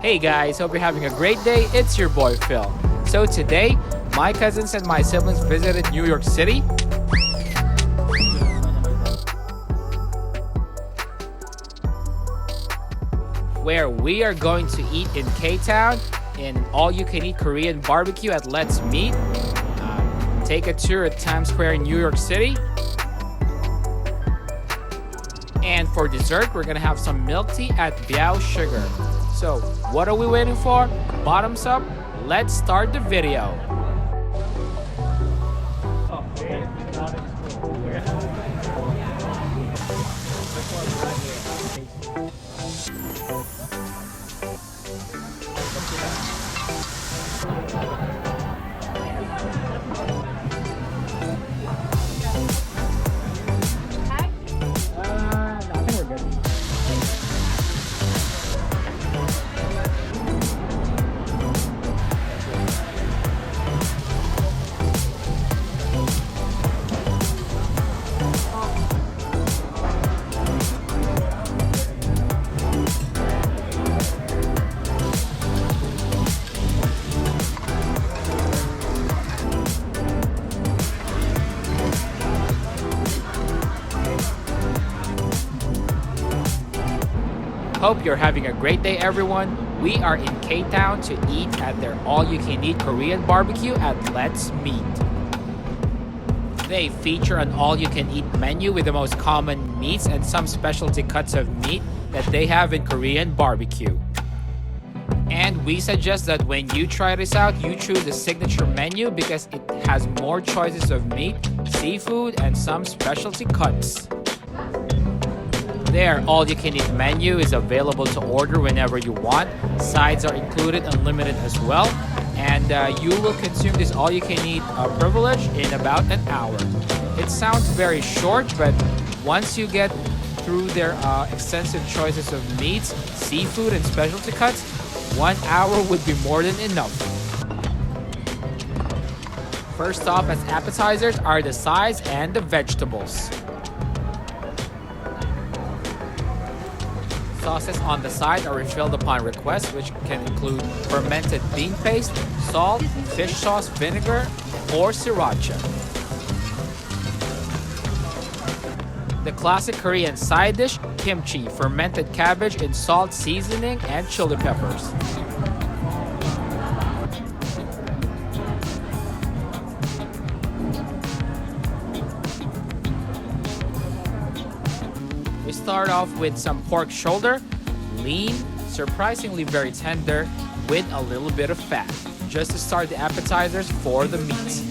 Hey guys, hope you're having a great day. It's your boy Phil. So today, my cousins and my siblings visited New York City. Where we are going to eat in K-Town in all-you-can-eat Korean barbecue at Let's Meat. Take a tour at Times Square in New York City. And for dessert, we're gonna have some milk tea at BIAO Sugar. So, what are we waiting for? Bottoms up, let's start the video. Hope you're having a great day, everyone. We are in K-Town to eat at their all-you-can-eat Korean barbecue at Let's Meat. They feature an all-you-can-eat menu with the most common meats and some specialty cuts of meat that they have in Korean barbecue. And we suggest that when you try this out, you choose the signature menu because it has more choices of meat, seafood, and some specialty cuts. Their all-you-can-eat menu is available to order whenever you want. Sides are included, unlimited as well. And you will consume this all-you-can-eat privilege in about an hour. It sounds very short, but once you get through their extensive choices of meats, seafood, and specialty cuts, 1 hour would be more than enough. First off, as appetizers are the sides and the vegetables. Sauces on the side are refilled upon request, which can include fermented bean paste, salt, fish sauce, vinegar, or sriracha. The classic Korean side dish, kimchi, fermented cabbage in salt seasoning and chili peppers. We start off with some pork shoulder, lean, surprisingly very tender, with a little bit of fat, just to start the appetizers for the meats.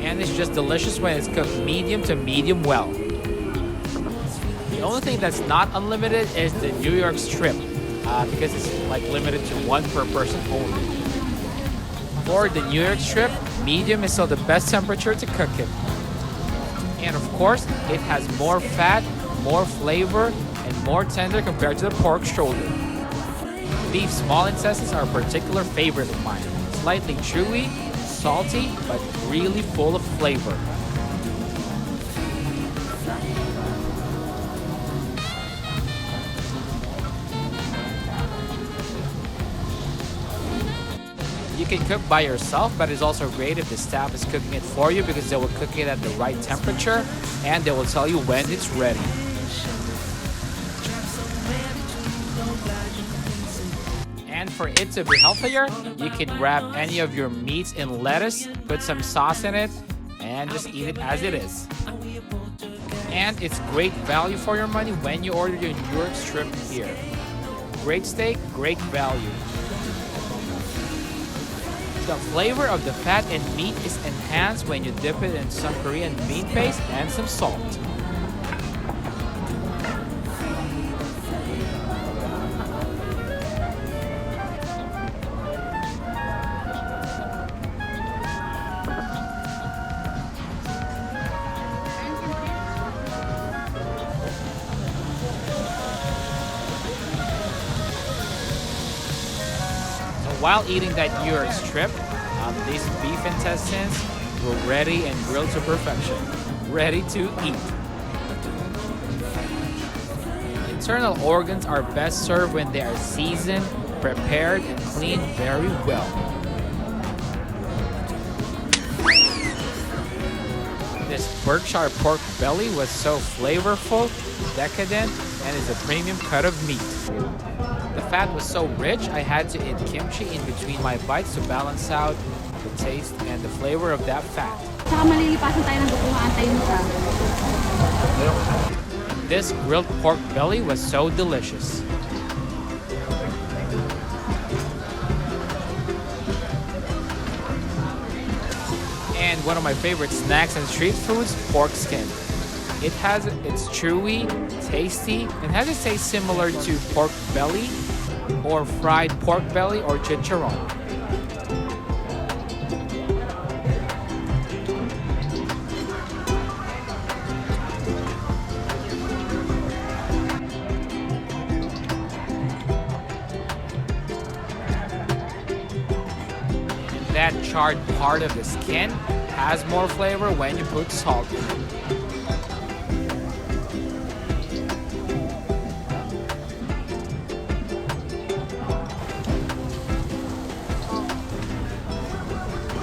And it's just delicious when it's cooked medium to medium well. The only thing that's not unlimited is the New York strip, because it's like limited to one per person only. For the New York strip, medium is still the best temperature to cook it. And of course, it has more fat, more flavor, and more tender compared to the pork shoulder. Beef small intestines are a particular favorite of mine. Slightly chewy, salty, but really full of flavor. You can cook by yourself, but it's also great if the staff is cooking it for you because they will cook it at the right temperature and they will tell you when it's ready. And for it to be healthier, you can wrap any of your meats in lettuce, put some sauce in it, and just eat it as it is. And it's great value for your money when you order your New York strip here. Great steak, great value. The flavor of the fat and meat is enhanced when you dip it in some Korean bean paste and some salt. while eating that New York strip, these beef intestines were ready and grilled to perfection, ready to eat. Internal organs are best served when they are seasoned, prepared, and cleaned very well. This Berkshire pork belly was so flavorful, decadent, and is a premium cut of meat. The fat was so rich, I had to eat kimchi in between my bites to balance out the taste and the flavor of that fat. This grilled pork belly was so delicious. And one of my favorite snacks and street foods, pork skin. It's chewy, tasty, and has a taste similar to pork belly or fried pork belly or chicharron. That charred part of the skin has more flavor when you put salt in it.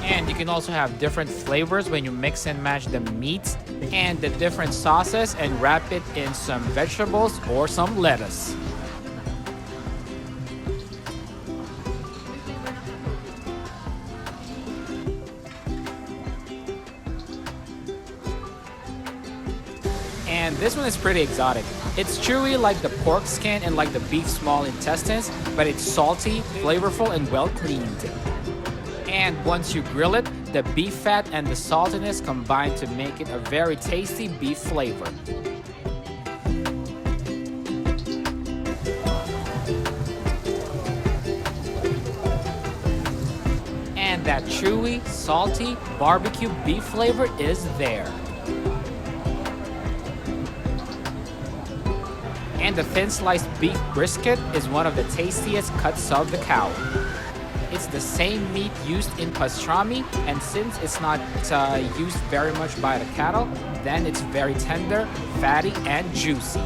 And you can also have different flavors when you mix and match the meats and the different sauces and wrap it in some vegetables or some lettuce. And this one is pretty exotic. It's chewy like the pork skin and like the beef small intestines, but it's salty, flavorful, and well cleaned. And once you grill it, the beef fat and the saltiness combine to make it a very tasty beef flavor. And that chewy, salty, barbecue beef flavor is there. And the thin sliced beef brisket is one of the tastiest cuts of the cow. It's the same meat used in pastrami, and since it's not used very much by the cattle, then it's very tender, fatty, and juicy.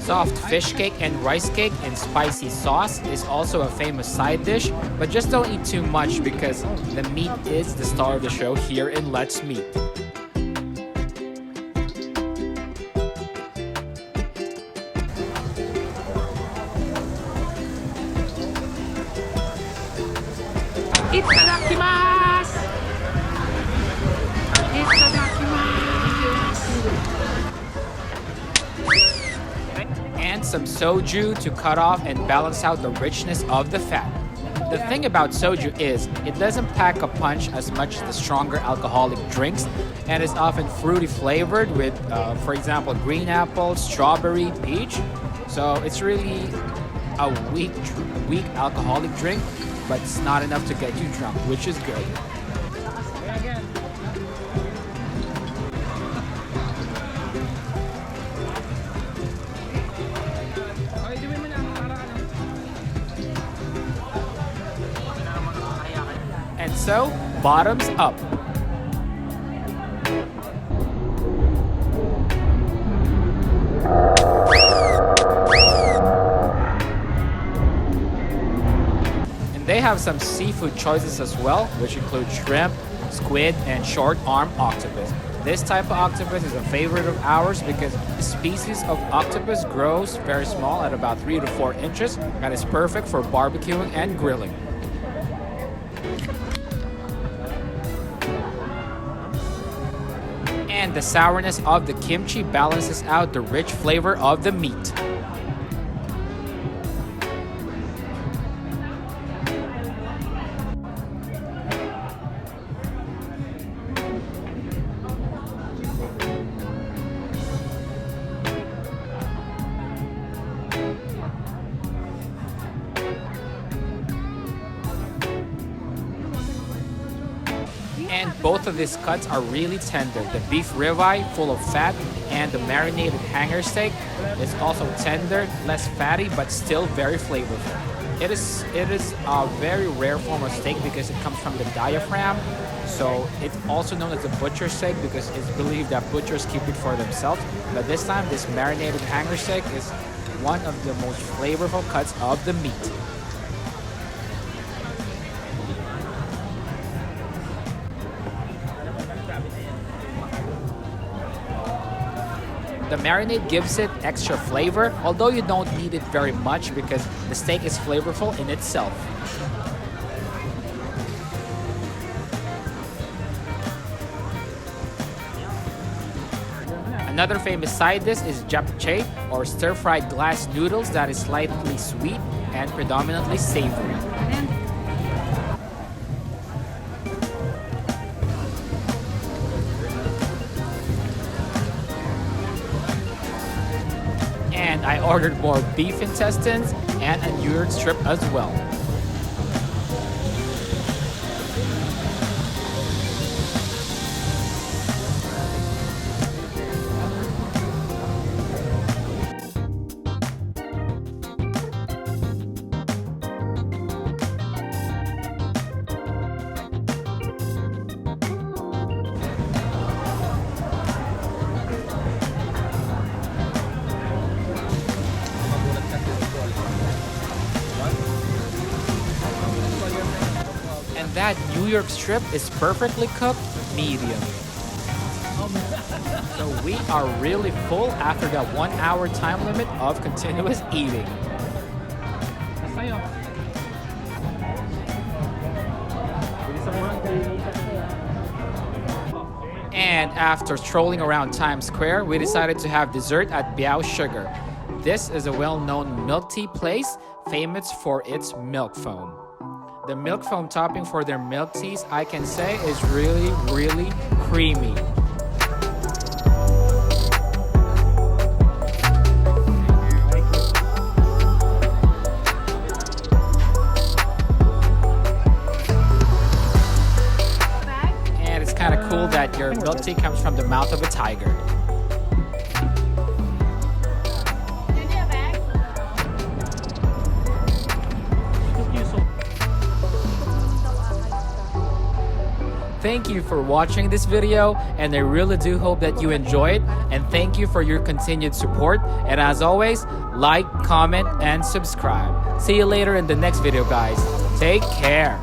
Soft fish cake and rice cake in spicy sauce is also a famous side dish, but just don't eat too much because the meat is the star of the show here in Let's Meat. Itadakimasu! And some soju to cut off and balance out the richness of the fat. The thing about soju is it doesn't pack a punch as much as the stronger alcoholic drinks, and is often fruity flavored with, for example, green apple, strawberry, peach. So it's really a weak alcoholic drink, but it's not enough to get you drunk, which is good. And so, bottoms up. And they have some seafood choices as well, which include shrimp, squid, and short-arm octopus. This type of octopus is a favorite of ours because the species of octopus grows very small at about 3 to 4 inches and is perfect for barbecuing and grilling. And the sourness of the kimchi balances out the rich flavor of the meat. And both of these cuts are really tender. The beef ribeye, full of fat, and the marinated hanger steak is also tender, less fatty, but still very flavorful. It is a very rare form of steak because it comes from the diaphragm. So it's also known as a butcher steak because it's believed that butchers keep it for themselves. But this time, this marinated hanger steak is one of the most flavorful cuts of the meat. The marinade gives it extra flavor, although you don't need it very much because the steak is flavorful in itself. Another famous side dish is japchae, or stir-fried glass noodles that is slightly sweet and predominantly savory. And I ordered more beef intestines and a New York strip as well. And that New York strip is perfectly cooked medium. So we are really full after that 1 hour time limit of continuous eating. And after strolling around Times Square, we decided to have dessert at BIAO Sugar. This is a well-known milk tea place famous for its milk foam. The milk foam topping for their milk teas, I can say, is really, really creamy. And it's kind of cool that your milk tea comes from the mouth of a tiger. Thank you for watching this video, and I really do hope that you enjoy it, and thank you for your continued support. And as always, like, comment, and subscribe. See you later in the next video, guys. Take care.